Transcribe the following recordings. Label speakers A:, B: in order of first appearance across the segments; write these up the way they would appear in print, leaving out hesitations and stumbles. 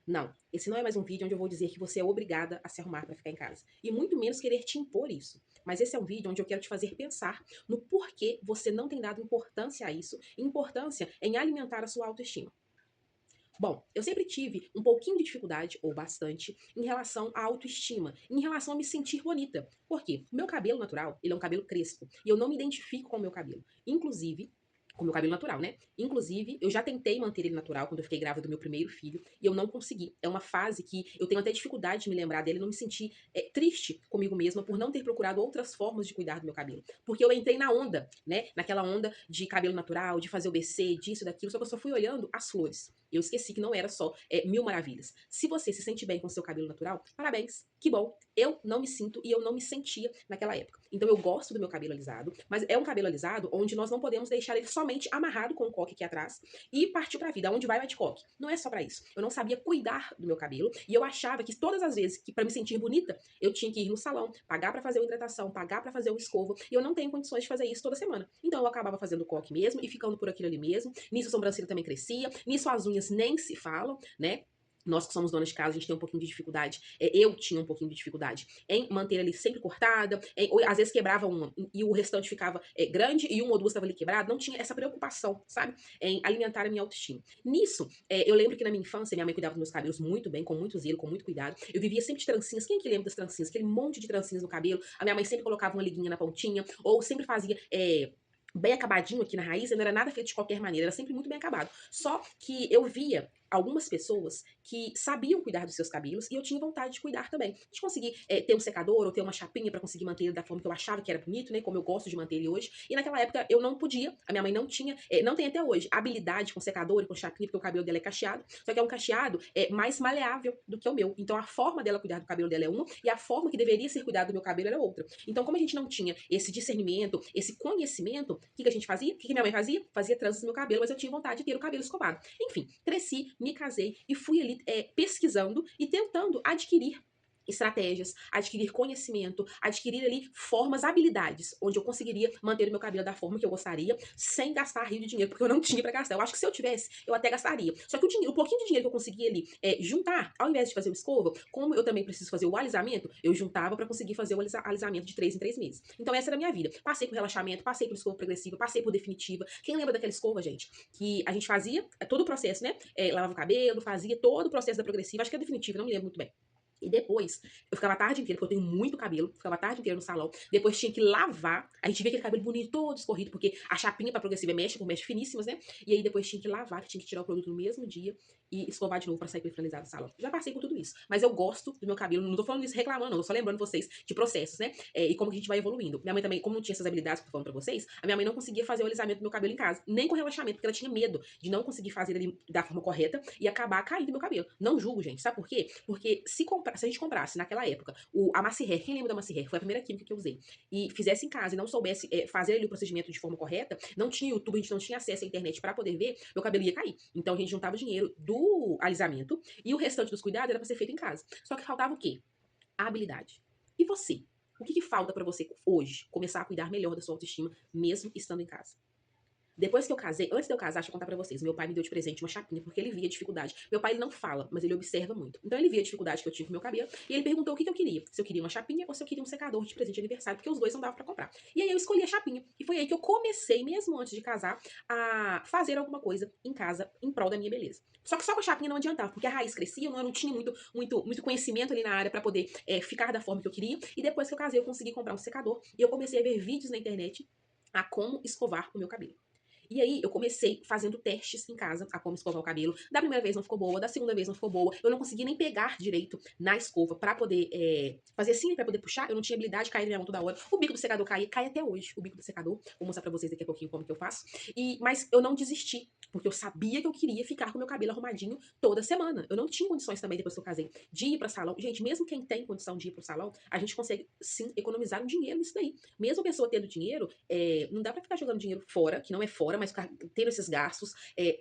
A: Não, esse não é mais um vídeo onde eu vou dizer que você é obrigada a se arrumar para ficar em casa. E muito menos querer te impor isso. Mas esse é um vídeo onde eu quero te fazer pensar no porquê você não tem dado importância a isso, e importância em alimentar a sua autoestima. Bom, eu sempre tive um pouquinho de dificuldade, ou bastante, em relação à autoestima, em relação a me sentir bonita. Por quê? O meu cabelo natural, ele é um cabelo crespo, e eu não me identifico com o meu cabelo. Inclusive, com o meu cabelo natural, né? Inclusive, eu já tentei manter ele natural quando eu fiquei grávida do meu primeiro filho, e eu não consegui. É uma fase que eu tenho até dificuldade de me lembrar dele, não me sentir triste comigo mesma por não ter procurado outras formas de cuidar do meu cabelo. Porque eu entrei na onda, né? Naquela onda de cabelo natural, de fazer o BC, disso, daquilo, só que eu só fui olhando as flores. Eu esqueci que não era só mil maravilhas. Se você se sente bem com seu cabelo natural, parabéns, que bom. Eu não me sinto e eu não me sentia naquela época. Então eu gosto do meu cabelo alisado, mas é um cabelo alisado onde nós não podemos deixar ele somente amarrado com o coque aqui atrás e partir pra vida. Onde vai de coque. Não é só pra isso. Eu não sabia cuidar do meu cabelo e eu achava que todas as vezes que para me sentir bonita, eu tinha que ir no salão, pagar pra fazer uma hidratação, pagar pra fazer um escova, e eu não tenho condições de fazer isso toda semana. Então eu acabava fazendo coque mesmo e ficando por aquilo ali mesmo. Nisso a sobrancelha também crescia, nisso as unhas nem se falam, né? Nós que somos donas de casa, a gente tem um pouquinho de dificuldade. Eu tinha um pouquinho de dificuldade em manter ali sempre cortada. Ou, às vezes quebrava uma e o restante ficava grande e uma ou duas estava ali quebrado. Não tinha essa preocupação, sabe? Em alimentar a minha autoestima. Nisso, eu lembro que na minha infância, minha mãe cuidava dos meus cabelos muito bem, com muito zelo, com muito cuidado. Eu vivia sempre de trancinhas. Quem que lembra das trancinhas? Aquele monte de trancinhas no cabelo. A minha mãe sempre colocava uma liguinha na pontinha, ou sempre fazia bem acabadinho aqui na raiz, não era nada feito de qualquer maneira, era sempre muito bem acabado. Só que eu via algumas pessoas que sabiam cuidar dos seus cabelos e eu tinha vontade de cuidar também. De conseguir ter um secador ou ter uma chapinha para conseguir manter ele da forma que eu achava que era bonito, né? Como eu gosto de manter ele hoje. E naquela época eu não podia, a minha mãe não tinha, não tem até hoje, habilidade com secador e com chapinha, porque o cabelo dela é cacheado. Só que é um cacheado mais maleável do que o meu. Então a forma dela cuidar do cabelo dela é uma e a forma que deveria ser cuidado do meu cabelo era outra. Então, como a gente não tinha esse discernimento, esse conhecimento, o que a gente fazia? O que minha mãe fazia? Fazia tranças no meu cabelo, mas eu tinha vontade de ter o cabelo escovado. Enfim, cresci, me casei e fui ali pesquisando e tentando adquirir estratégias, adquirir conhecimento, adquirir ali formas, habilidades, onde eu conseguiria manter o meu cabelo da forma que eu gostaria, sem gastar rio de dinheiro, porque eu não tinha para gastar. Eu acho que se eu tivesse, eu até gastaria. Só que o pouquinho de dinheiro que eu conseguia ali juntar, ao invés de fazer o escova, como eu também preciso fazer o alisamento, eu juntava para conseguir fazer o alisamento de 3 em 3 meses. Então essa era a minha vida. Passei por relaxamento, passei por escova progressiva, passei por definitiva. Quem lembra daquela escova, gente? Que a gente fazia todo o processo, né? Lavava o cabelo, fazia todo o processo da progressiva, acho que é definitiva, não me lembro muito bem. E depois, eu ficava a tarde inteira, porque eu tenho muito cabelo, ficava a tarde inteira no salão. Depois tinha que lavar. A gente vê aquele cabelo bonito, todo escorrido, porque a chapinha pra progressiva mexe com mechas finíssimas, né? E aí depois tinha que lavar, tinha que tirar o produto no mesmo dia e escovar de novo pra sair com ele finalizado do salão. Já passei por tudo isso. Mas eu gosto do meu cabelo, não tô falando isso reclamando, não. Eu tô só lembrando vocês de processos, né? E como que a gente vai evoluindo. Minha mãe também, como não tinha essas habilidades que eu tô falando pra vocês, a minha mãe não conseguia fazer o alisamento do meu cabelo em casa, nem com relaxamento, porque ela tinha medo de não conseguir fazer ele da forma correta e acabar caindo meu cabelo. Não julgo, gente. Sabe por quê? Porque se a gente comprasse naquela época a Massi Hair, quem lembra da Massi Hair? Foi a primeira química que eu usei. E fizesse em casa e não soubesse fazer ali o procedimento de forma correta, não tinha YouTube, a gente não tinha acesso à internet para poder ver, meu cabelo ia cair. Então a gente juntava o dinheiro do alisamento e o restante dos cuidados era para ser feito em casa. Só que faltava o quê? A habilidade. E você? O que falta para você hoje começar a cuidar melhor da sua autoestima, mesmo estando em casa? Depois que eu casei, antes de eu casar, deixa eu contar pra vocês. Meu pai me deu de presente uma chapinha, porque ele via a dificuldade. Meu pai, ele não fala, mas ele observa muito. Então ele via a dificuldade que eu tinha com o meu cabelo, e ele perguntou o que eu queria. Se eu queria uma chapinha ou se eu queria um secador de presente de aniversário, porque os dois não dava pra comprar. E aí eu escolhi a chapinha. E foi aí que eu comecei, mesmo antes de casar, a fazer alguma coisa em casa, em prol da minha beleza. Só que só com a chapinha não adiantava, porque a raiz crescia, eu não tinha muito conhecimento ali na área pra poder ficar da forma que eu queria. E depois que eu casei, eu consegui comprar um secador, e eu comecei a ver vídeos na internet a como escovar o meu cabelo. E aí eu comecei fazendo testes em casa a como escovar o cabelo. Da primeira vez não ficou boa, da segunda vez não ficou boa. Eu não conseguia nem pegar direito na escova pra poder fazer assim, pra poder puxar. Eu não tinha habilidade de cair na minha mão toda hora. O bico do secador caía, cai até hoje. O bico do secador. Vou mostrar pra vocês daqui a pouquinho como que eu faço. Mas eu não desisti, porque eu sabia que eu queria ficar com o meu cabelo arrumadinho toda semana. Eu não tinha condições também, depois que eu casei, de ir pra salão. Gente, mesmo quem tem condição de ir pro salão, a gente consegue sim economizar um dinheiro nisso daí. Mesmo a pessoa tendo dinheiro, não dá pra ficar jogando dinheiro fora, que não é fora, mas ficar tendo esses gastos,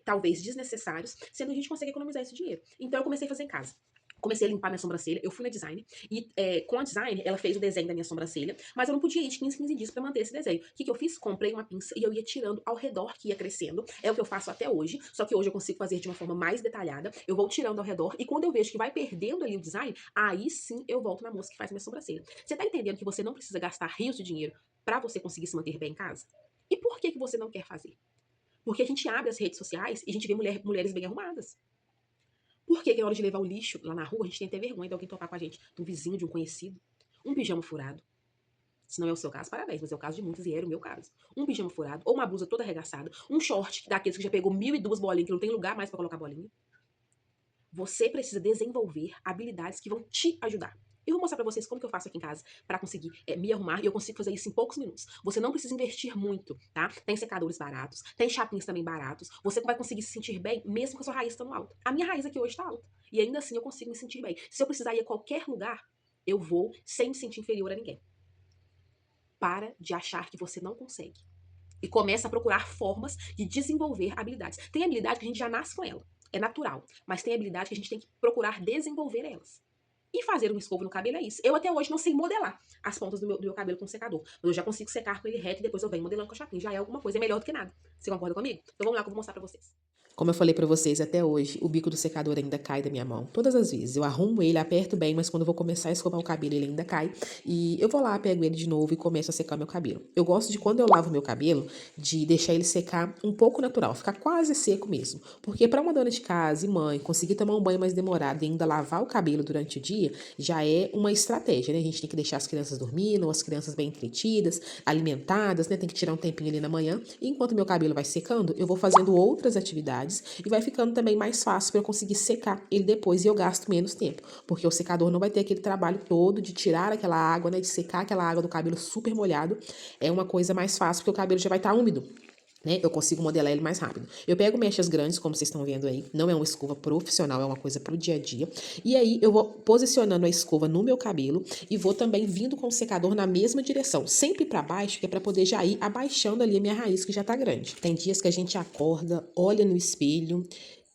A: talvez desnecessários, sendo que a gente consegue economizar esse dinheiro. Então eu comecei a fazer em casa. Comecei a limpar minha sobrancelha, eu fui na designer e com a designer ela fez o desenho da minha sobrancelha, mas eu não podia ir de 15 em 15 dias pra manter esse desenho. O que que eu fiz? Comprei uma pinça e eu ia tirando ao redor que ia crescendo. É o que eu faço até hoje, só que hoje eu consigo fazer de uma forma mais detalhada. Eu vou tirando ao redor e quando eu vejo que vai perdendo ali o design, aí sim eu volto na moça que faz minha sobrancelha. Você tá entendendo que você não precisa gastar rios de dinheiro pra você conseguir se manter bem em casa? E por que que você não quer fazer? Porque a gente abre as redes sociais e a gente vê mulheres bem arrumadas. Por que que na hora de levar o lixo lá na rua, a gente tem até vergonha de alguém topar com a gente? De um vizinho, de um conhecido. Um pijama furado. Se não é o seu caso, parabéns, mas é o caso de muitos e era o meu caso. Um pijama furado, ou uma blusa toda arregaçada, um short daqueles que já pegou 1.002 bolinhas, que não tem lugar mais pra colocar bolinha. Você precisa desenvolver habilidades que vão te ajudar. Eu vou mostrar pra vocês como que eu faço aqui em casa pra conseguir me arrumar e eu consigo fazer isso em poucos minutos. Você não precisa investir muito, tá? Tem secadores baratos, tem chapinhos também baratos. Você vai conseguir se sentir bem mesmo com a sua raiz estando alta. A minha raiz aqui hoje tá alta e ainda assim eu consigo me sentir bem. Se eu precisar ir a qualquer lugar, eu vou sem me sentir inferior a ninguém. Para de achar que você não consegue. E começa a procurar formas de desenvolver habilidades. Tem habilidade que a gente já nasce com ela. É natural. Mas tem habilidade que a gente tem que procurar desenvolver elas. E fazer um escova no cabelo é isso. Eu até hoje não sei modelar as pontas do meu cabelo com secador. Mas eu já consigo secar com ele reto e depois eu venho modelando com a chapinha. Já é alguma coisa. É melhor do que nada. Você concorda comigo? Então vamos lá que eu vou mostrar pra vocês. Como eu falei pra vocês, até hoje, o bico do secador ainda cai da minha mão. Todas as vezes. Eu arrumo ele, aperto bem, mas quando eu vou começar a escovar o cabelo, ele ainda cai. E eu vou lá, pego ele de novo e começo a secar meu cabelo. Eu gosto de, quando eu lavo meu cabelo, de deixar ele secar um pouco natural, ficar quase seco mesmo. Porque pra uma dona de casa e mãe conseguir tomar um banho mais demorado e ainda lavar o cabelo durante o dia, já é uma estratégia, né? A gente tem que deixar as crianças dormindo, as crianças bem entretidas, alimentadas, né? Tem que tirar um tempinho ali na manhã. E enquanto meu cabelo vai secando, eu vou fazendo outras atividades e vai ficando também mais fácil para eu conseguir secar ele depois e eu gasto menos tempo, porque o secador não vai ter aquele trabalho todo de tirar aquela água, né, de secar aquela água do cabelo super molhado. É uma coisa mais fácil porque o cabelo já vai estar úmido. Né? Eu consigo modelar ele mais rápido. Eu pego mechas grandes, como vocês estão vendo aí. Não é uma escova profissional, é uma coisa pro dia a dia. E aí eu vou posicionando a escova no meu cabelo e vou também vindo com o secador na mesma direção, sempre para baixo, que é para poder já ir abaixando ali a minha raiz que já tá grande. Tem dias que a gente acorda, olha no espelho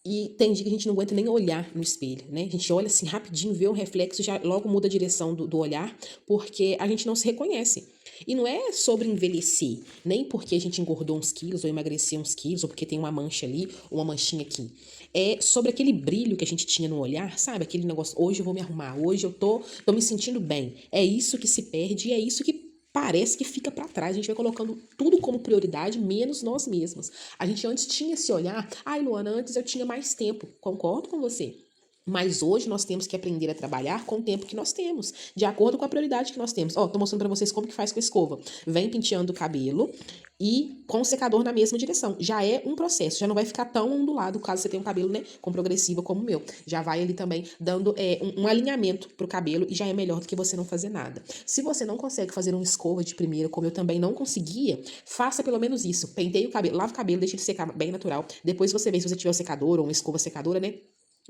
A: e tem dia que a gente não aguenta nem olhar no espelho, né? A gente olha assim rapidinho, vê um reflexo, já logo muda a direção do olhar, porque a gente não se reconhece. E não é sobre envelhecer, nem porque a gente engordou uns quilos ou emagreceu uns quilos, ou porque tem uma mancha ali, ou uma manchinha aqui. É sobre aquele brilho que a gente tinha no olhar, sabe? Aquele negócio, hoje eu vou me arrumar, hoje eu tô me sentindo bem. É isso que se perde e é isso que parece que fica para trás. A gente vai colocando tudo como prioridade, menos nós mesmos. A gente antes tinha esse olhar, ai, Luana, antes eu tinha mais tempo. Concordo com você. Mas hoje nós temos que aprender a trabalhar com o tempo que nós temos, de acordo com a prioridade que nós temos. Ó, tô mostrando pra vocês como que faz com a escova. Vem penteando o cabelo e com o secador na mesma direção. Já é um processo, já não vai ficar tão ondulado caso você tenha um cabelo, né, com progressiva como o meu. Já vai ali também dando um alinhamento pro cabelo e já é melhor do que você não fazer nada. Se você não consegue fazer uma escova de primeira, como eu também não conseguia, faça pelo menos isso. Penteie o cabelo, lava o cabelo, deixa ele secar bem natural. Depois você vê se você tiver um secador ou uma escova secadora, né?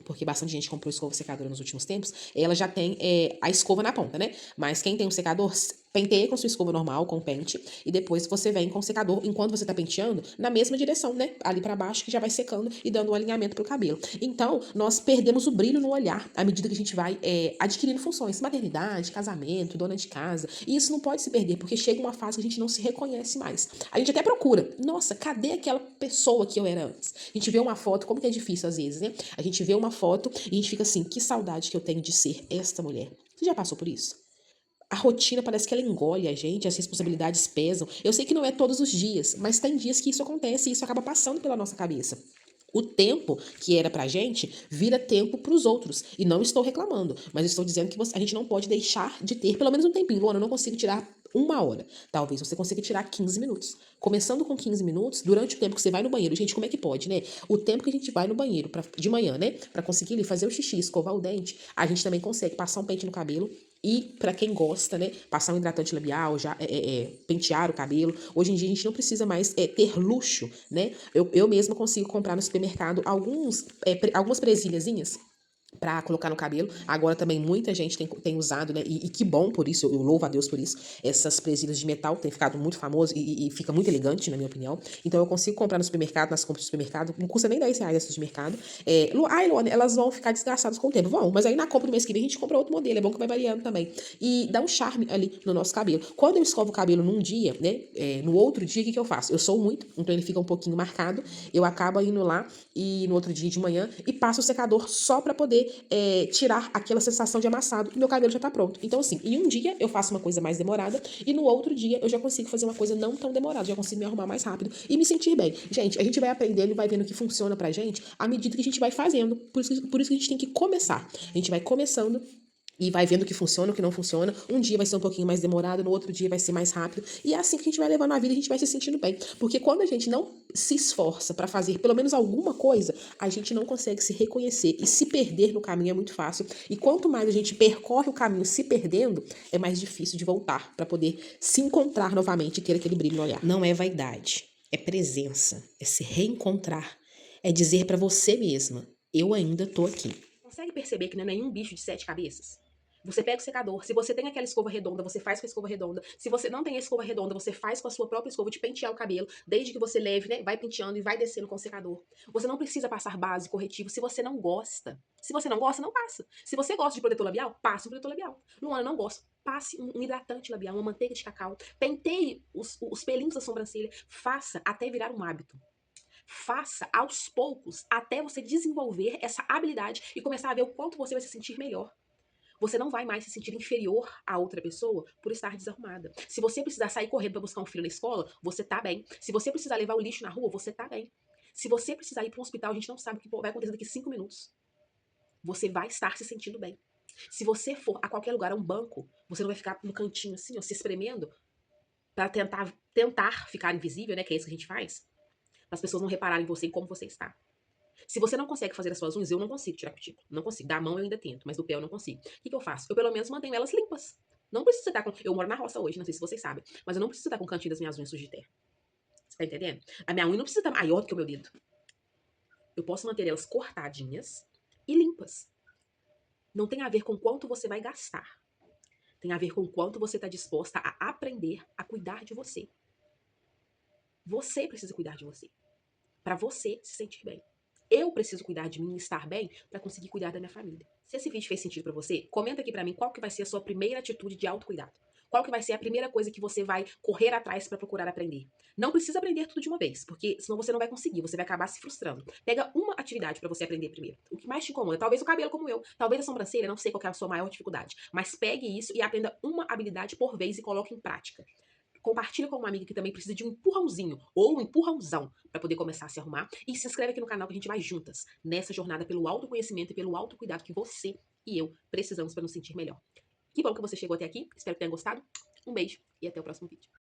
A: Porque bastante gente comprou escova secadora nos últimos tempos, ela já tem a escova na ponta, né? Mas quem tem um secador, penteia com sua escova normal, com pente, e depois você vem com o secador, enquanto você tá penteando, na mesma direção, né? Ali pra baixo, que já vai secando e dando um alinhamento pro cabelo. Então, nós perdemos o brilho no olhar, à medida que a gente vai adquirindo funções, maternidade, casamento, dona de casa, e isso não pode se perder, porque chega uma fase que a gente não se reconhece mais. A gente até procura, nossa, cadê aquela pessoa que eu era antes? A gente vê uma foto, como que é difícil às vezes, né? A gente vê uma foto e a gente fica assim, que saudade que eu tenho de ser esta mulher. Você já passou por isso? A rotina parece que ela engole a gente, as responsabilidades pesam. Eu sei que não é todos os dias, mas tem dias que isso acontece e isso acaba passando pela nossa cabeça. O tempo que era pra gente vira tempo pros outros. E não estou reclamando, mas estou dizendo que a gente não pode deixar de ter pelo menos um tempinho. Luana, eu não consigo tirar 1 hora. Talvez você consiga tirar 15 minutos. Começando com 15 minutos, durante o tempo que você vai no banheiro. Gente, como é que pode, né? O tempo que a gente vai no banheiro de manhã, né? Pra conseguir ali, fazer o xixi, escovar o dente, a gente também consegue passar um pente no cabelo. E para quem gosta, né, passar um hidratante labial, já pentear o cabelo. Hoje em dia a gente não precisa mais ter luxo, né? Eu mesma consigo comprar no supermercado algumas presilhazinhas pra colocar no cabelo. Agora também muita gente tem usado, né? E que bom por isso, eu louvo a Deus por isso. Essas presilhas de metal tem ficado muito famoso e fica muito elegante, na minha opinião. Então eu consigo comprar no supermercado, nas compras do supermercado, não custa nem R$ 10 essas de mercado. Luana, elas vão ficar desgastadas com o tempo. Vão, mas aí na compra do mês que vem a gente compra outro modelo, é bom que vai variando também. E dá um charme ali no nosso cabelo. Quando eu escovo o cabelo num dia, né? No outro dia, o que que eu faço? Eu sou muito, então ele fica um pouquinho marcado. Eu acabo indo lá e no outro dia de manhã e passo o secador só pra poder tirar aquela sensação de amassado e meu cabelo já tá pronto. Então, assim, em um dia eu faço uma coisa mais demorada e no outro dia eu já consigo fazer uma coisa não tão demorada, já consigo me arrumar mais rápido e me sentir bem. Gente, a gente vai aprendendo e vai vendo o que funciona pra gente à medida que a gente vai fazendo. Por isso que a gente tem que começar. A gente vai começando e vai vendo o que funciona, o que não funciona. Um dia vai ser um pouquinho mais demorado, no outro dia vai ser mais rápido. E é assim que a gente vai levando a vida, a gente vai se sentindo bem. Porque quando a gente não se esforça pra fazer pelo menos alguma coisa, a gente não consegue se reconhecer. E se perder no caminho é muito fácil. E quanto mais a gente percorre o caminho se perdendo, é mais difícil de voltar pra poder se encontrar novamente e ter aquele brilho no olhar. Não é vaidade, é presença, é se reencontrar, é dizer pra você mesma: eu ainda tô aqui. Consegue perceber que não é nenhum bicho de 7 cabeças? Você pega o secador, se você tem aquela escova redonda, você faz com a escova redonda. Se você não tem a escova redonda, você faz com a sua própria escova de pentear o cabelo, desde que você leve, né, vai penteando e vai descendo com o secador. Você não precisa passar base, corretivo, se você não gosta. Se você não gosta, não passa. Se você gosta de protetor labial, passe um protetor labial. Luana, não gosto. Passe um hidratante labial, uma manteiga de cacau. Penteie os pelinhos da sobrancelha. Faça até virar um hábito. Faça aos poucos até você desenvolver essa habilidade e começar a ver o quanto você vai se sentir melhor. Você não vai mais se sentir inferior a outra pessoa por estar desarrumada. Se você precisar sair correndo para buscar um filho na escola, você tá bem. Se você precisar levar o lixo na rua, você tá bem. Se você precisar ir para um hospital, a gente não sabe o que vai acontecer daqui 5 minutos. Você vai estar se sentindo bem. Se você for a qualquer lugar, a um banco, você não vai ficar no cantinho assim, ó, se espremendo para tentar ficar invisível, né? Que é isso que a gente faz. Para as pessoas não repararem em você e como você está. Se você não consegue fazer as suas unhas, eu não consigo tirar cutícula. Não consigo. Da mão eu ainda tento, mas do pé eu não consigo. O que eu faço? Eu pelo menos mantenho elas limpas. Não preciso estar com. Eu moro na roça hoje, não sei se vocês sabem. Mas eu não preciso estar com o cantinho das minhas unhas sujas de terra. Você tá entendendo? A minha unha não precisa estar maior do que o meu dedo. Eu posso manter elas cortadinhas e limpas. Não tem a ver com quanto você vai gastar. Tem a ver com quanto você está disposta a aprender a cuidar de você. Você precisa cuidar de você. Para você se sentir bem. Eu preciso cuidar de mim e estar bem para conseguir cuidar da minha família. Se esse vídeo fez sentido para você, comenta aqui para mim qual que vai ser a sua primeira atitude de autocuidado. Qual que vai ser a primeira coisa que você vai correr atrás para procurar aprender? Não precisa aprender tudo de uma vez, porque senão você não vai conseguir, você vai acabar se frustrando. Pega uma atividade para você aprender primeiro. O que mais te incomoda? Talvez o cabelo como eu, talvez a sobrancelha, não sei qual que é a sua maior dificuldade, mas pegue isso e aprenda uma habilidade por vez e coloque em prática. Compartilha com uma amiga que também precisa de um empurrãozinho ou um empurrãozão para poder começar a se arrumar. E se inscreve aqui no canal que a gente vai juntas nessa jornada pelo autoconhecimento e pelo autocuidado que você e eu precisamos para nos sentir melhor. Que bom que você chegou até aqui. Espero que tenha gostado. Um beijo e até o próximo vídeo.